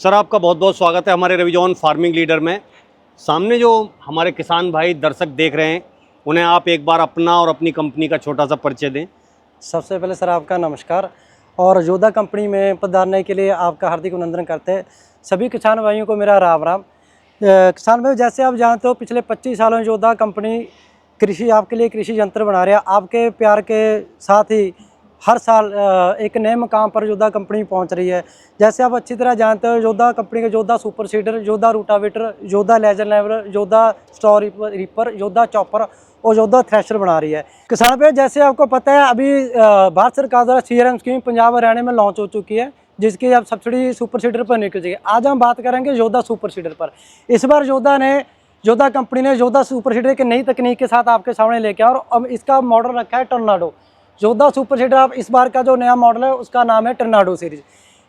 Sir आपका बहुत बहुत स्वागत है हमारे रविजॉन फार्मिंग लीडर में। सामने जो हमारे किसान भाई दर्शक देख रहे हैं उन्हें आप एक बार अपना और अपनी कंपनी का छोटा सा परिचय दें। सबसे पहले सर आपका नमस्कार और योद्धा कंपनी में पधारने के लिए आपका हार्दिक अभिनंदन करते हैं। सभी किसान भाइयों को मेरा राम राम। किसान भाई, जैसे आप जानते हो पिछले 25 सालों में योद्धा कंपनी कृषि आपके लिए कृषि यंत्र बना रही है। आपके प्यार के साथ ही हर साल एक नए मकाम पर योद्धा कंपनी पहुंच रही है। जैसे आप अच्छी तरह जानते हो योद्धा कंपनी के योद्धा सुपर सीडर, योद्धा रूटावेटर, योद्धा लेजर लेवलर, योद्धा स्टॉर रीपर, योद्धा चॉपर और योद्धा थ्रेशर बना रही है। किसान भाई, जैसे आपको पता है अभी भारत सरकार द्वारा CRM स्कीम पंजाब हरियाणा में लॉन्च हो चुकी है, जिसकी अब सब्सिडी सुपर सीडर पर निकल जाएगी। आज हम बात करेंगे योद्धा सुपर सीडर पर। इस बार योद्धा कंपनी ने योद्धा सुपर सीडर की नई तकनीक के साथ आपके सामने लेके आया और अब इसका मॉडल रखा है टर्नाडो। योद्धा सुपर सीडर आप इस बार का जो नया मॉडल है उसका नाम है टर्नाडो सीरीज।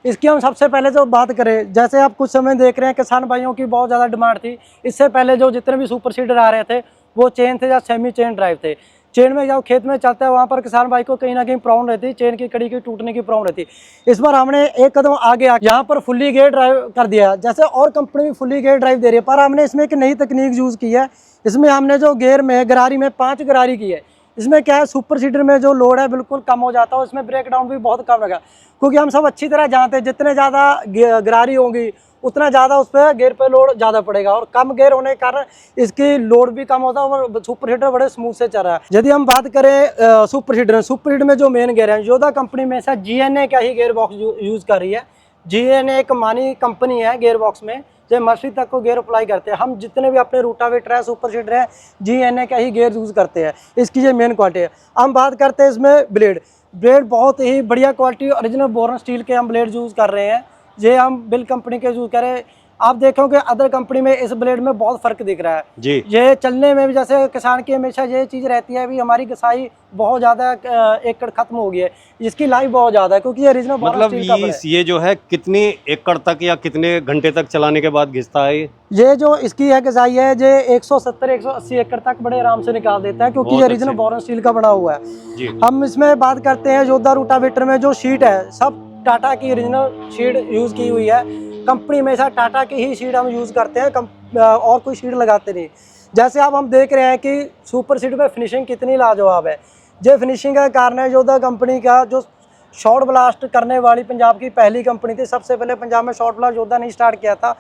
इसकी हम सबसे पहले जो बात करें, जैसे आप कुछ समय देख रहे हैं किसान भाइयों की बहुत ज़्यादा डिमांड थी। इससे पहले जो जितने भी सुपर सीडर आ रहे थे वो चेन थे या सेमी चेन ड्राइव थे। चेन में जब खेत में चलता है वहाँ पर किसान भाई को कहीं ना कहीं प्रॉब्लम रहती, चेन की कड़ी की टूटने की प्रॉब्लम रहती। इस बार हमने एक कदम आगे यहाँ पर फुल्ली गेयर ड्राइव कर दिया। जैसे और कंपनी भी फुल्ली गेयर ड्राइव दे रही है, पर हमने इसमें एक नई तकनीक यूज़ की है। इसमें हमने जो गेयर में गरारी में 5 गरारी की है। इसमें क्या है, सुपर सीडर में जो लोड है बिल्कुल कम हो जाता है, उसमें ब्रेक डाउन भी बहुत कम लगा, क्योंकि हम सब अच्छी तरह जानते हैं जितने ज़्यादा गरारी होंगी उतना ज़्यादा उस पर गेयर पे लोड ज़्यादा पड़ेगा और कम गेयर होने के कारण इसकी लोड भी कम होता है और सुपर सीडर बड़े स्मूथ से चल रहा है। यदि हम बात करें सुपर सीडर में जो मेन गेयर है, योद्धा कंपनी में ऐसा GNA का ही गेयर बॉक्स यूज़ कर रही है। GNA एक मानी कंपनी है गेयर बॉक्स में, जो मर्सी तक को गेयर अप्लाई करते हैं। हम जितने भी अपने रूटावेटर है, सुपर सीडर है, GNA का ही गेयर यूज़ करते हैं। इसकी ये मेन क्वालिटी है। हम बात करते हैं इसमें ब्लेड बहुत ही बढ़िया क्वालिटी ओरिजिनल बोरन स्टील के हम ब्लेड यूज़ कर रहे हैं। ये हम बिल कंपनी के यूज़ कर रहे हैं। आप देखोगे अदर कंपनी में इस ब्लेड में बहुत फर्क दिख रहा है जी। ये चलने में भी, जैसे किसान की हमेशा ये चीज़ रहती है, अभी हमारी घिसाई बहुत ज़्यादा एकड़ खत्म हो गई है, इसकी लाइफ बहुत ज़्यादा है क्योंकि ये ओरिजिनल मतलब ये जो है कितने एकड़ तक या कितने घंटे तक चलाने के बाद घिसता है? ये जो इसकी है घिसाई है ये 170-180 एकड़ तक बड़े आराम से निकाल देता है, क्योंकि ये ओरिजिनल बोरन स्टील का बना हुआ है जी। हम इसमें बात करते हैं योद्धा रूटावेटर में जो शीट है सब टाटा की ओरिजिनल शीट यूज़ की हुई है। कंपनी में ऐसा टाटा की ही शीट हम यूज़ करते हैं, और कोई शीट लगाते नहीं। जैसे अब हम देख रहे हैं कि सुपर सीडर में फिनिशिंग कितनी लाजवाब है। ये फिनिशिंग का कारण है योद्धा कंपनी का जो शॉर्ट ब्लास्ट करने वाली पंजाब की पहली कंपनी थी। सबसे पहले पंजाब में शॉर्ट ब्लास्ट योद्धा ने स्टार्ट किया था।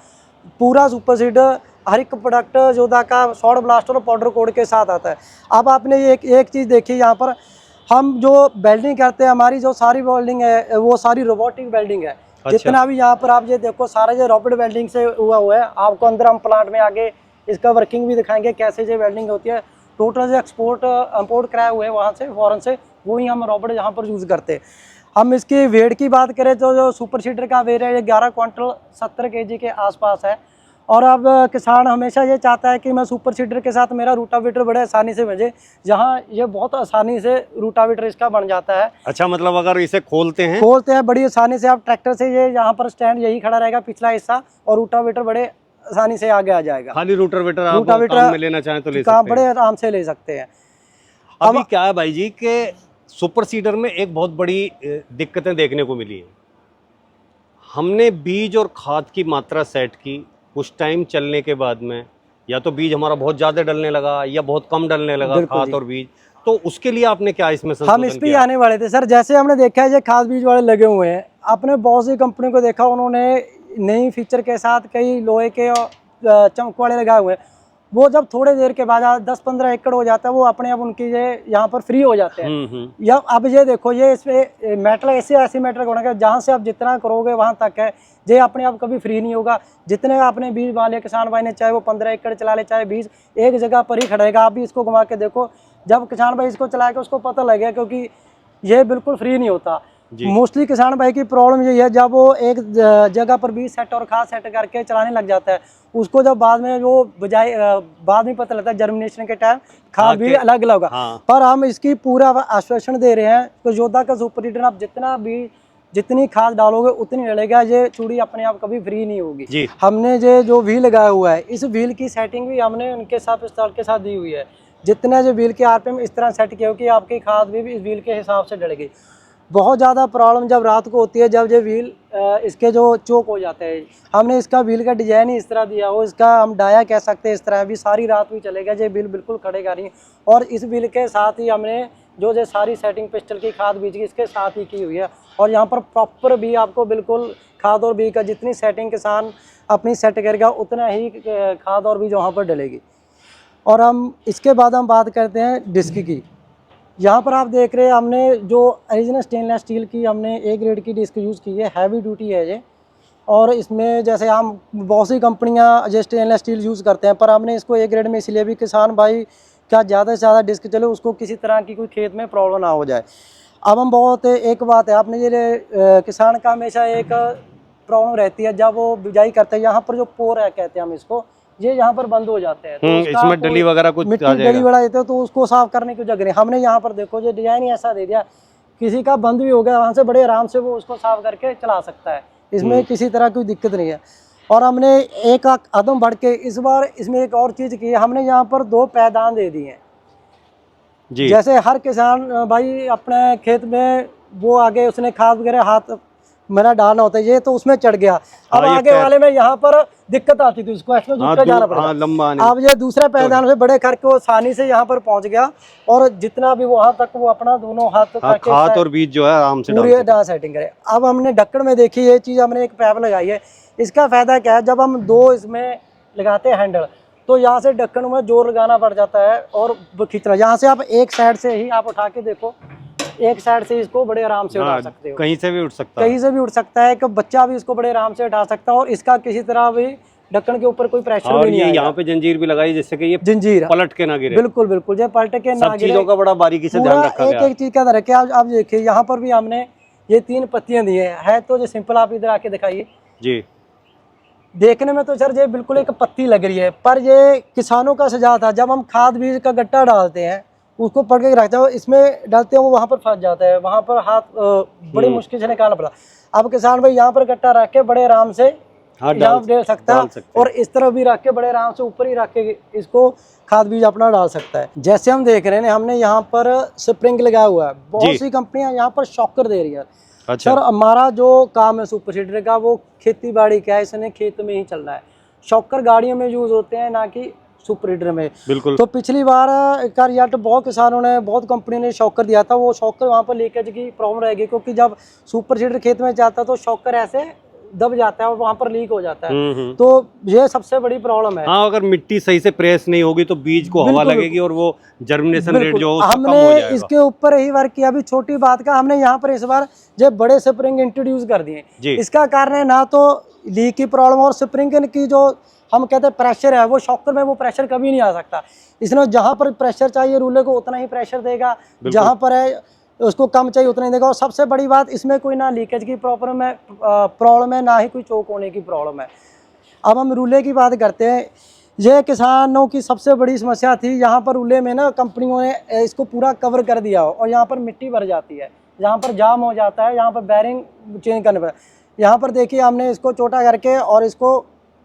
पूरा सुपर सीडर हर एक प्रोडक्ट योद्धा का शॉर्ट ब्लास्टर और पाउडर कोड के साथ आता है। अब आपने एक चीज़ देखी, यहाँ पर हम जो वेल्डिंग करते हैं, हमारी जो सारी वेल्डिंग है वो सारी रोबोटिक वेल्डिंग है। अच्छा। जितना भी यहाँ पर आप ये देखो सारा ये रॉबोट वेल्डिंग से हुआ है। आपको अंदर हम प्लांट में आगे इसका वर्किंग भी दिखाएंगे कैसे ये वेल्डिंग होती है। टोटल जो इम्पोर्ट कराए हुए हैं वहाँ से फॉरेन से, वही हम रॉबोट यहाँ पर यूज़ करते हैं। हम इसकी वेट की बात करें तो जो सुपर सीडर का वेट है ये 11 क्विंटल 70 kg के आसपास है। और अब किसान हमेशा ये चाहता है कि मैं सुपर सीडर के साथ मेरा रूटावेटर बड़े आसानी से बजे, जहाँ ये बहुत आसानी से रूटावेटर इसका बन जाता है। अच्छा, मतलब अगर इसे खोलते हैं बड़ी आसानी से आप ट्रैक्टर से, ये यहाँ पर स्टैंड यही खड़ा रहेगा पिछला हिस्सा, और रूटावेटर बड़े आसानी से आगे आ जाएगा। खाली रूटावेटर आप काम में लेना चाहें तो ले सकते हैं, बड़े आराम से ले सकते हैं। अभी क्या है भाई जी कि सुपर सीडर में एक बहुत बड़ी दिक्कतें देखने को मिली है। हमने बीज और खाद की मात्रा सेट की, कुछ टाइम चलने के बाद में या तो बीज हमारा बहुत ज़्यादा डलने लगा या बहुत कम डलने लगा खाद और बीज, तो उसके लिए आपने क्या इसमें संशोधन हम इस पे आने वाले थे सर। जैसे हमने देखा है ये खाद बीज वाले लगे हुए हैं, आपने बहुत सी कंपनी को देखा उन्होंने नई फीचर के साथ कई लोहे के चमक वाले लगाए हुए हैं। वो जब थोड़े देर के बाद 10-15 एकड़ हो जाता है वो अपने आप उनकी ये यहाँ पर फ्री हो जाते हैं। या अब ये देखो ये इसमें मेटल ऐसी मेटल होना, जहाँ से आप जितना करोगे वहाँ तक है, ये अपने आप कभी फ्री नहीं होगा। जितने आपने बीज वाले किसान भाई ने, चाहे वो 15 एकड़ चला ले, चाहे 20, एक जगह पर ही खड़ेगा। आप भी इसको घुमा के देखो, जब किसान भाई इसको चला के उसको पता लगेगा, क्योंकि ये बिल्कुल फ्री नहीं होता। मोस्टली किसान भाई की प्रॉब्लम यही है, जब वो एक जगह पर बीज सेट और खाद सेट करके चलाने लग जाता है, उसको जब बाद में वो बजाय बाद में पता लगता है जर्मिनेशन के टाइम खाद भी अलग अलग होगा। पर हम इसकी पूरा आश्वासन दे रहे हैं तो योद्धा का सुपर सीडर आप जितनी खाद डालोगे उतनी डलेगा। ये चूड़ी अपने आप कभी फ्री नहीं होगी। हमने ये जो व्हील लगाया हुआ है, इस व्हील की सेटिंग भी हमने उनके साथ स्टार्ट के साथ दी हुई है। जितना जो व्हील के RPM इस तरह सेट किया हो कि आपकी खाद भी इस व्हील के हिसाब से डलेगी। बहुत ज़्यादा प्रॉब्लम जब रात को होती है, जब ये व्हील इसके जो चोक हो जाते हैं। हमने इसका व्हील का डिज़ाइन ही इस तरह दिया हो, इसका हम डाया कह सकते हैं, इस तरह भी सारी रात भी चलेगा, ये व्हील बिल्कुल खड़ेगा नहीं। और इस व्हील के साथ ही हमने जो सारी सेटिंग पिस्टल की, खाद बीज की इसके साथ ही की हुई है। और यहाँ पर प्रॉपर भी आपको बिल्कुल खाद और बीज का जितनी सेटिंग किसान अपनी सेट करेगा उतना ही खाद और बीज वहाँ पर डलेगी। और हम इसके बाद हम बात करते हैं डिस्क की। यहाँ पर आप देख रहे हैं हमने जो ओरिजिनल स्टेनलेस स्टील की हमने ए ग्रेड की डिस्क यूज़ की है, हैवी ड्यूटी है ये। और इसमें जैसे हम बहुत सी कंपनियाँ जो स्टेनलेस स्टील यूज़ करते हैं, पर हमने इसको ए ग्रेड में इसलिए भी किसान भाई क्या ज़्यादा से ज़्यादा डिस्क चले, उसको किसी तरह की कोई खेत में प्रॉब्लम ना हो जाए। अब हम बहुत एक बात है, आपने ये किसान का हमेशा एक प्रॉब्लम रहती है जब वो बिजाई करते हैं, यहाँ पर जो पोर है कहते हैं हम इसको, ये यहाँ पर बंद हो जाते हैं, तो इसमें डली वगैरह कुछ मिट्टी डली बढ़ा देते हो, तो उसको साफ करने की जगह नहीं। हमने यहाँ पर देखो ये डिजाइन ही ऐसा दे दिया, किसी का बंद भी हो गया वहाँ से बड़े आराम से वो उसको साफ करके चला सकता है, इसमें किसी तरह कोई दिक्कत नहीं है। और हमने एक कदम बढ़ के इस बार इसमें एक और चीज़ की है, हमने यहाँ पर 2 पैदान दे दिए हैं जी। जैसे हर किसान भाई अपने खेत में वो आगे उसने खाद वगैरह हाथ मेरा डालना होता है, ये तो उसमें चढ़ गया। अब आगे वाले में यहाँ पर दिक्कत आती थी, उसको एक्स्ट्रा दूर जाना पड़ेगा लंबा। अब ये दूसरे पैदान से बड़े करके वो आसानी से यहाँ पर पहुँच गया, और जितना भी वहाँ तक वो अपना दोनों हाथ खाद और बीज जो है आराम से पूरी डाल सेटिंग करे। अब हमने ढक्कन में देखी ये चीज़, हमने एक पैप लगाई है। इसका फायदा क्या है, जब हम 2 इसमें लगाते हैं हैंडल, तो यहाँ से ढक्कन में जोर लगाना पड़ जाता है और खींचना। यहाँ से आप एक साइड से ही आप उठा के देखो, एक साइड से इसको बड़े आराम से उठा सकते हो, कहीं से भी उठ सकता है, कहीं से भी उठ सकता है, कि बच्चा भी इसको बड़े आराम से उठा सकता है। और इसका किसी तरह भी ढक्कन के ऊपर कोई प्रेशर भी नहीं है। यहाँ पे जंजीर भी लगाई जिससे कि ये जंजीर पलट के ना गिरे। बिल्कुल बिल्कुल, ये पलट के ना गिरे। चीजों का बड़ा बारीकी से ध्यान रखा गया। एक चीज का ध्यान रखे। आप देखिए यहाँ पर भी हमने ये 3 पत्तियां दी है तो जो सिंपल, आप इधर आके दिखाइए जी। देखने में तो सर ये बिल्कुल एक पत्ती लग रही है, पर ये किसानों का सुझाव था। जब हम खाद बीज का गट्टा डालते हैं, उसको पकड़ के रखते हैं, इसमें डालते हैं, वो वहाँ पर फंस जाता है, वहाँ पर हाथ बड़ी मुश्किल से निकालना पड़ा। अब किसान भाई यहाँ पर गट्टा रख के बड़े आराम से यहाँ डाल सकता है, और इस तरफ भी रख के बड़े आराम से ऊपर ही रख के इसको खाद बीज अपना डाल सकता है। जैसे हम देख रहे हैं, हमने यहाँ पर स्प्रिंग लगाया हुआ है। बहुत सी कंपनियां यहाँ पर शॉकर दे रही है। अच्छा। सर हमारा जो काम है सुपर सीडर का, वो खेती बाड़ी का है, इसने खेत में ही चलना है। शॉकर गाड़ियों में यूज होते हैं, ना कि सुपर सीडर में। बिल्कुल। तो पिछली बार का रिजल्ट बहुत किसानों ने, बहुत कंपनी ने शॉकर दिया था, वो शॉकर वहाँ पर लीकेज की प्रॉब्लम रहेगी, क्योंकि जब सुपर सीडर खेत में जाता है तो शॉकर ऐसे दब जाता है और वहाँ पर लीक हो जाता है। तो ये सबसे बड़ी प्रॉब्लम है। हाँ, अगर मिट्टी सही से प्रेस नहीं होगी तो बीज को हवा लगेगी और वो जर्मिनेशन रेट जो हमने इसके ऊपर ही वर्क किया। अभी छोटी बात का, हमने यहाँ पर इस बार जो बड़े स्प्रिंग इंट्रोड्यूस कर दिए। इसका कारण है ना तो लीक की प्रॉब्लम, और स्प्रिंग की जो हम कहते हैं प्रेशर है, वो शॉकर में वो प्रेशर कभी नहीं आ सकता। इसने जहाँ पर प्रेशर चाहिए रूले को उतना ही प्रेशर देगा, जहाँ पर है उसको कम चाहिए उतना ही देगा। और सबसे बड़ी बात, इसमें कोई ना लीकेज की प्रॉब्लम है, ना ही कोई चोक होने की प्रॉब्लम है। अब हम रूले की बात करते हैं। ये किसानों की सबसे बड़ी समस्या थी, यहाँ पर रूले में ना कंपनियों ने इसको पूरा कवर कर दिया हो और यहाँ पर मिट्टी भर जाती है, यहाँ पर जाम हो जाता है, यहाँ पर बैरिंग चेंज करने पर। यहाँ पर देखिए हमने इसको छोटा करके और इसको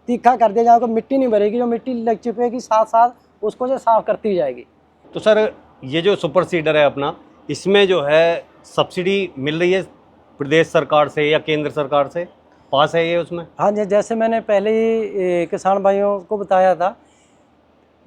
तीखा कर दिया, जहाँ पर मिट्टी नहीं भरेगी, जो मिट्टी लग चिपेगी साथ साथ उसको जो साफ करती जाएगी। तो सर ये जो सुपर सीडर है अपना, इसमें जो है सब्सिडी मिल रही है प्रदेश सरकार से या केंद्र सरकार से, पास है ये उसमें? हाँ जी, जैसे मैंने पहले ही किसान भाइयों को बताया था,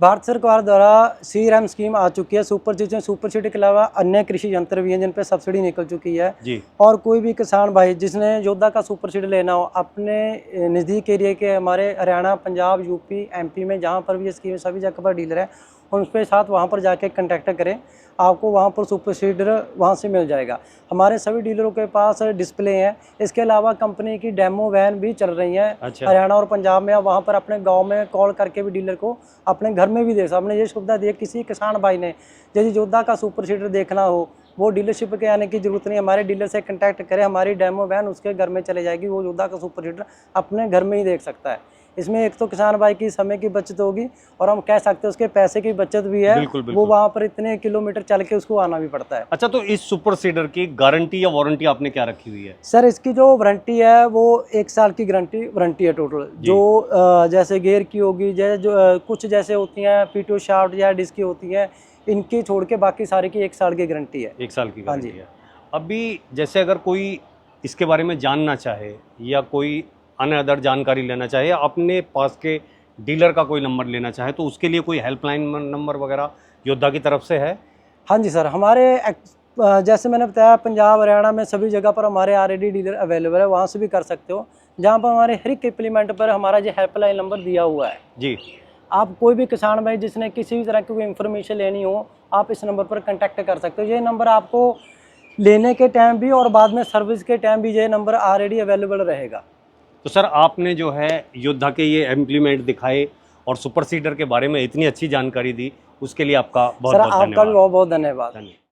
भारत सरकार द्वारा CRM स्कीम आ चुकी है। सुपर सीडर के अलावा अन्य कृषि यंत्र भी हैं जिन पर सब्सिडी निकल चुकी है जी। और कोई भी किसान भाई जिसने योद्धा का सुपर सीडर लेना हो, अपने नज़दीक एरिया के हमारे हरियाणा, पंजाब, यूपी, MP में जहाँ पर भी ये स्कीम सभी जगह पर डीलर है, और उसके साथ वहाँ पर जाके कांटेक्ट करें, आपको वहाँ पर सुपर सीडर वहाँ से मिल जाएगा। हमारे सभी डीलरों के पास डिस्प्ले हैं। इसके अलावा कंपनी की डेमो वैन भी चल रही हैं। अच्छा। हरियाणा और पंजाब में, वहाँ पर अपने गांव में कॉल करके भी डीलर को अपने घर में भी देख सकते। हमने ये सुविधा दी, किसी किसान भाई ने यदि योद्धा का सुपर सीडर देखना हो, वो डीलरशिप के आने की जरूरत नहीं, हमारे डीलर से कॉन्टैक्ट करें, हमारी डेमो वैन उसके घर में चले जाएगी, वो योद्धा का सुपर सीडर अपने घर में ही देख सकता है। इसमें एक तो किसान भाई की समय की बचत होगी, और हम कह सकते हैं उसके पैसे की बचत भी है। बिल्कुल, बिल्कुल। वो वहाँ पर इतने किलोमीटर चल के उसको आना भी पड़ता है। अच्छा, तो इस सुपर सीडर की गारंटी या वारंटी आपने क्या रखी हुई है? सर इसकी जो वारंटी है वो 1 साल की वारंटी है टोटल। जो जैसे गेयर की होगी, जो कुछ जैसे होती हैं PTO शाफ्ट या डिस्क की होती हैं, इनकी छोड़ के बाकी सारे की 1 साल की गारंटी है। 1 साल की गारंटी है। अभी जैसे अगर कोई इसके बारे में जानना चाहे या कोई अनअदर जानकारी लेना चाहे या अपने पास के डीलर का कोई नंबर लेना चाहे तो उसके लिए कोई हेल्पलाइन नंबर वगैरह योद्धा की तरफ से है? हाँ जी सर, हमारे जैसे मैंने बताया पंजाब हरियाणा में सभी जगह पर हमारे ऑलरेडी डीलर अवेलेबल है, वहाँ से भी कर सकते हो। जहाँ पर हमारे हर एक इम्प्लीमेंट पर हमारा जो हेल्पलाइन नंबर दिया हुआ है जी। आप कोई भी किसान भाई जिसने किसी भी तरह की कोई इन्फॉर्मेशन लेनी हो आप इस नंबर पर कांटेक्ट कर सकते हो। ये नंबर आपको लेने के टाइम भी और बाद में सर्विस के टाइम भी ये नंबर ऑलरेडी अवेलेबल रहेगा। तो सर आपने जो है योद्धा के ये इम्प्लीमेंट दिखाए और सुपर सीडर के बारे में इतनी अच्छी जानकारी दी, उसके लिए आपका बहुत सर बहुत आपका भी धन्यवाद। बहुत बहुत धन्यवाद।